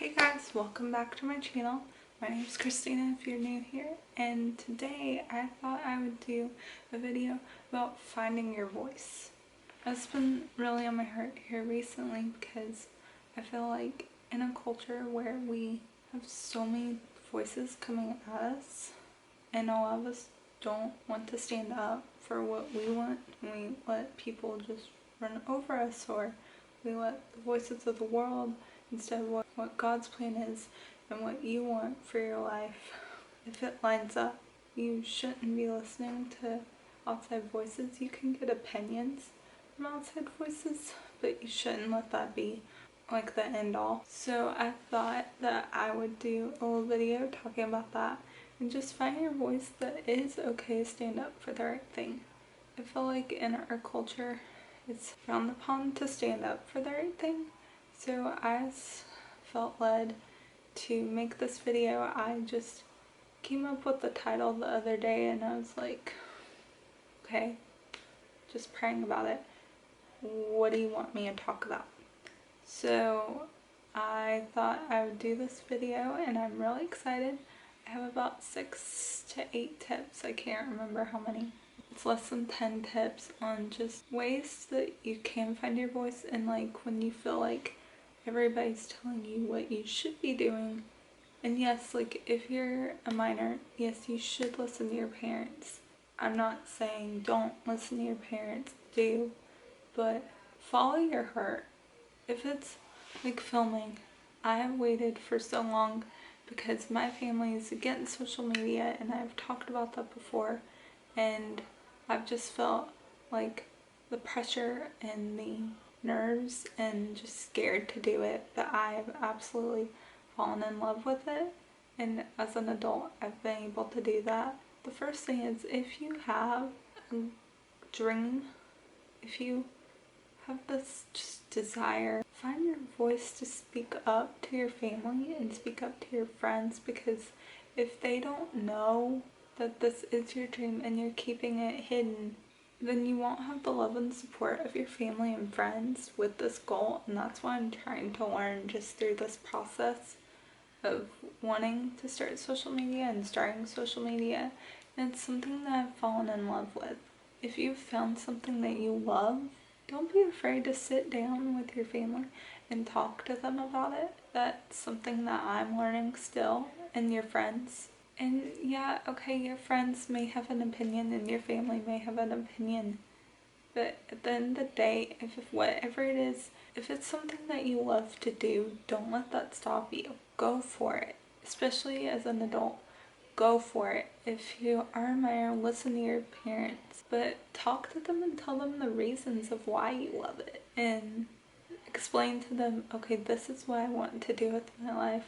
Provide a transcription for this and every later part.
Hey guys, welcome back to my channel. My name is Christina if you're new here, and today I thought I would do a video about finding your voice. That's been really on my heart here recently because I feel like in a culture where we have so many voices coming at us and a lot of us don't want to stand up for what we want, we let people just run over us, or we let the voices of the world instead of what God's plan is and what you want for your life. If it lines up, you shouldn't be listening to outside voices. You can get opinions from outside voices, but you shouldn't let that be like the end all. So I thought that I would do a little video talking about that and just find your voice that is okay to stand up for the right thing. I feel like in our culture it's frowned upon to stand up for the right thing. So I felt led to make this video. I just came up with the title the other day and I was like, okay, just praying about it. What do you want me to talk about? So I thought I would do this video and I'm really excited. I have about 6 to 8 tips. I can't remember how many. It's less than 10 tips on just ways that you can find your voice, and like when you feel like everybody's telling you what you should be doing. And yes, like if you're a minor, yes, you should listen to your parents. I'm not saying don't listen to your parents, do, but follow your heart. If it's like filming, I have waited for so long because my family is against social media and I've talked about that before, and I've just felt like the pressure and the nerves and just scared to do it, but I've absolutely fallen in love with it, and as an adult I've been able to do that. The first thing is, if you have a dream, if you have this just desire, find your voice to speak up to your family and speak up to your friends, because if they don't know that this is your dream and you're keeping it hidden, then you won't have the love and support of your family and friends with this goal. And that's what I'm trying to learn just through this process of wanting to start social media and starting social media. And it's something that I've fallen in love with. If you've found something that you love, don't be afraid to sit down with your family and talk to them about it. That's something that I'm learning still, and your friends. And yeah, okay, your friends may have an opinion and your family may have an opinion, but at the end of the day, if whatever it is, if it's something that you love to do, don't let that stop you. Go for it. Especially as an adult, go for it. If you are a minor, listen to your parents, but talk to them and tell them the reasons of why you love it, and explain to them, okay, this is what I want to do with my life,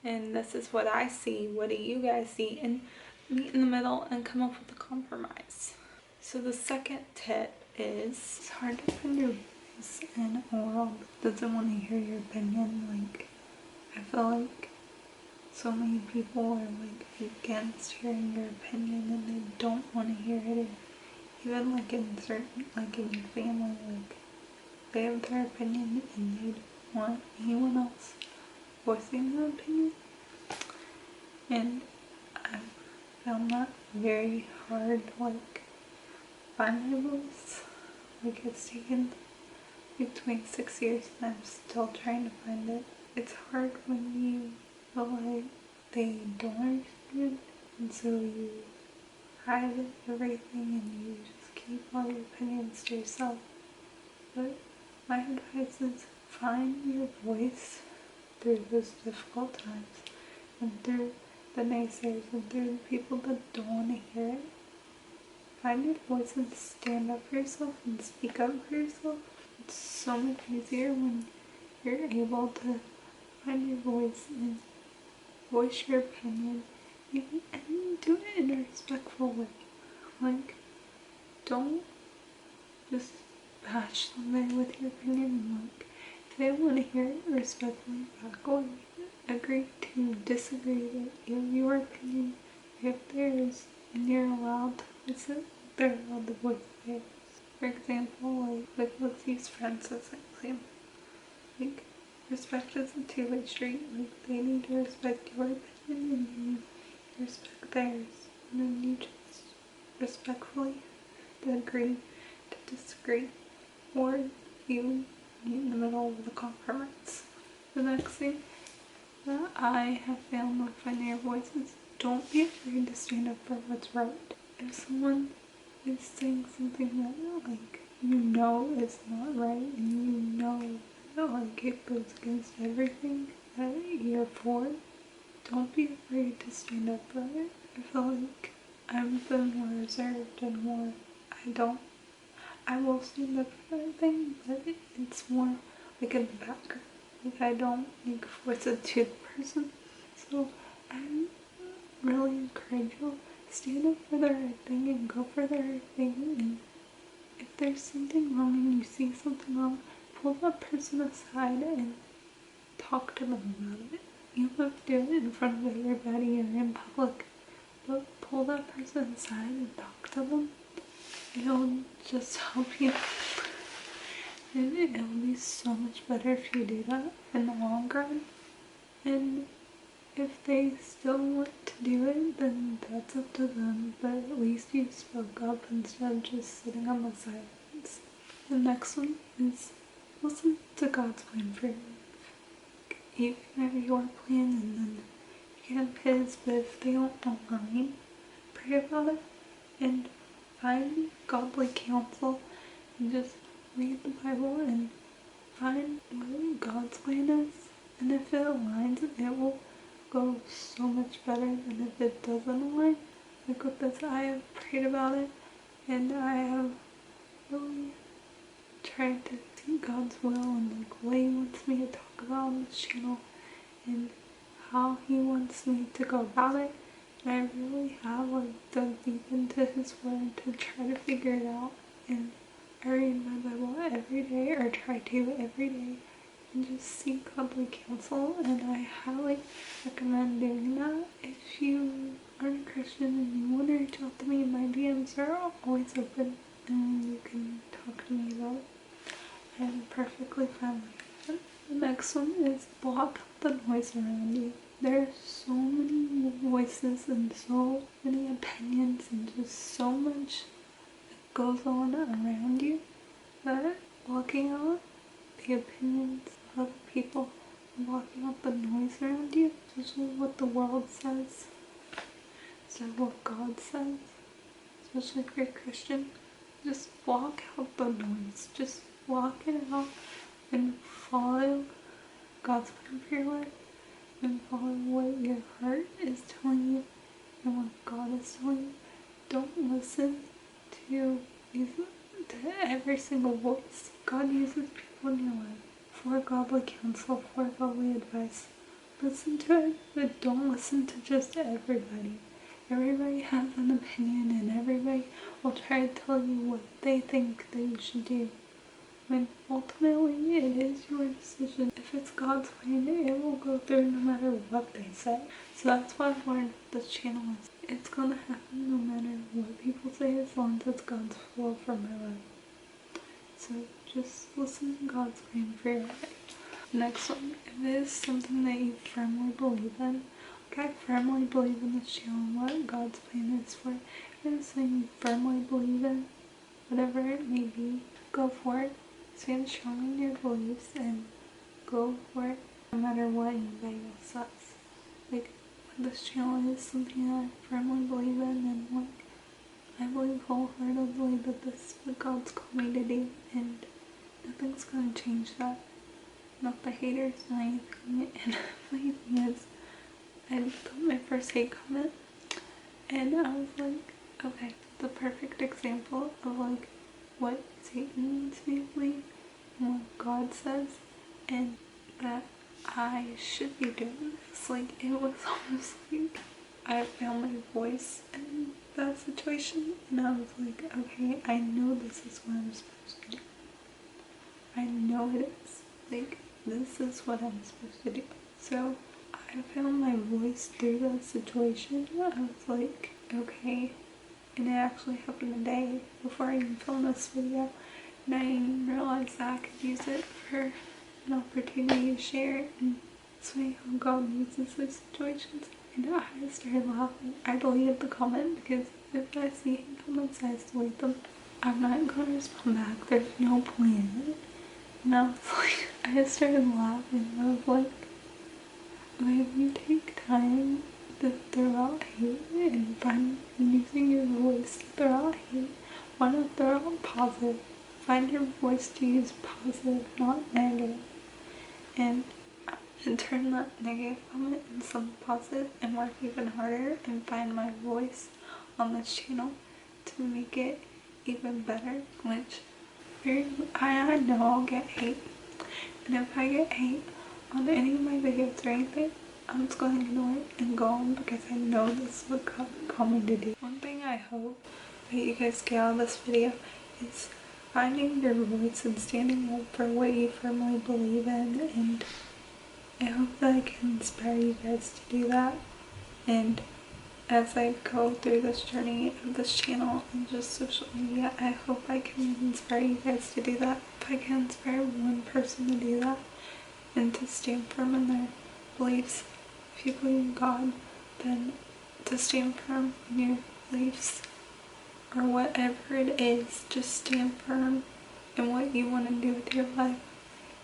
and this is what I see, what do you guys see, and meet in the middle and come up with a compromise. So the second tip is, it's hard to find your voice in a world that doesn't want to hear your opinion. Like, I feel like so many people are like against hearing your opinion and they don't want to hear it. Even like in certain, like in your family, like they have their opinion and they don't want anyone else voicing their opinion. And I found that very hard to like find my voice. Like, it's taken like 26 years and I'm still trying to find it. It's hard when you feel like they don't understand, and so you hide everything and you just keep all your opinions to yourself. But my advice is, find your voice through those difficult times and through the naysayers and through the people that don't want to hear it. Find your voice and stand up for yourself and speak up for yourself. It's so much easier when you're able to find your voice and voice your opinion, and do it in a respectful way. Like, don't just bash somebody with your opinion, and like, if they want to hear it, respectfully back away. Agree to disagree, that you have your opinion, they have theirs, and you're allowed to listen. They're allowed to voice theirs. For example, like let's use friends as an example. Like, respect is a two-way street. Like, they need to respect your opinion and you need to respect theirs. And then you just respectfully to agree to disagree, or you meet in the middle with a compromise. The next thing that I have found with finding your voice is don't be afraid to stand up for what's right. If someone is saying something that, like, you know is not right, and you know that, like, it goes against everything that you're for, don't be afraid to stand up for it. I feel like I've been more reserved and more, I will stand up for that thing, but it's more like in the background. Like, I don't like force it to the person. So I really encourage you to stand up for the right thing and go for the right thing. And if there's something wrong and you see something wrong, pull that person aside and talk to them about it. You don't have to do it in front of everybody or in public, but pull that person aside and talk to them. It'll just help you. And it'll be so much better if you do that in the long run. And if they still want to do it, then that's up to them, but at least you spoke up instead of just sitting on the silence. The next one is listen to God's plan for your life. You can have your plan and then you can have His, but if they don't align, pray about it and find godly counsel and just read the Bible and find what God's plan is. And if it aligns, it will go so much better than if it doesn't align. Like with this, I have prayed about it and I have really tried to see God's will and like what He wants me to talk about on this channel and how He wants me to go about it. And I really have like dug deep into His Word to try to figure it out. And I read my Bible every day, or try to every day, and just seek godly counsel, and I highly recommend doing that. If you aren't a Christian and you want to reach out to me, my DMs are always open and you can talk to me about it. I'm perfectly fine with that. The next one is block out the noise around you. There are so many voices and so many opinions and just so much that goes on around you that blocking out the opinions of other people, blocking out the noise around you, especially what the world says instead of what God says, especially if you're a Christian. Just block out the noise. Just block it out and follow God's plan for your life and follow what your heart is telling you and what God is telling you. Don't listen to every single voice. God uses people in your life for godly counsel, for godly advice. Listen to it, but don't listen to just everybody. Everybody has an opinion and everybody will try to tell you what they think that you should do. When ultimately it is your decision. If it's God's plan, it will go through no matter what they say. So that's what I've learned with this channel is it's gonna happen no matter what people say, as long as it's God's will for my life. So just listen to God's plan for your life. Next one, if it is something that you firmly believe in, like I firmly believe in this channel and what God's plan is for it. If it is something you firmly believe in, whatever it may be, go for it. Stand strong in your beliefs and go for it no matter what anybody else says. Like, this channel is something that I firmly believe in, and like I believe wholeheartedly that this is what God's called me to do, and nothing's gonna change that. Not the haters, not anything. And funny thing is, I put my first hate comment and I was like, okay, the perfect example of like what Satan needs me to believe and what God says, and that I should be doing this. Like, it was almost like I found my voice in that situation, and I was like, okay, I know this is what I'm supposed to do. I know it is. Like, this is what I'm supposed to do. So I found my voice through that situation. I was like, okay. And it actually happened a day before I even filmed this video. And I didn't realize that I could use it for an opportunity to share and say how God uses those situations. And I started laughing. I deleted the comment because if I see hate comments, I just delete them. I'm not gonna respond back. There's no point. And I was like, I just started laughing. I was like, if you take time to throw out hate and find using your voice to throw out hate, why not throw out positive? Find your voice to use positive, not negative. And turn that negative comment into something positive and work even harder and find my voice on this channel to make it even better, which I know I'll get hate. And if I get hate on any of my videos or anything, I'm just going to ignore it and go on because I know this is what God called me to do. One thing I hope that you guys get out of this video is finding your voice and standing up for what you firmly believe in, and I hope that I can inspire you guys to do that. And as I go through this journey of this channel and just social media, I hope I can inspire you guys to do that. If I can inspire one person to do that and to stand firm in their beliefs, if you believe in God, then to stand firm in your beliefs or whatever it is, just stand firm in what you want to do with your life.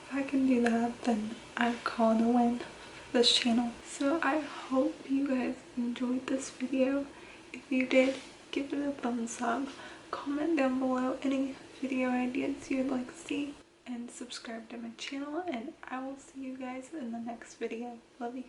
If I can do that, then I've called a win for this channel. So I hope you guys enjoyed this video. If you did, give it a thumbs up. Comment down below any video ideas you'd like to see. And subscribe to my channel. And I will see you guys in the next video. Love you.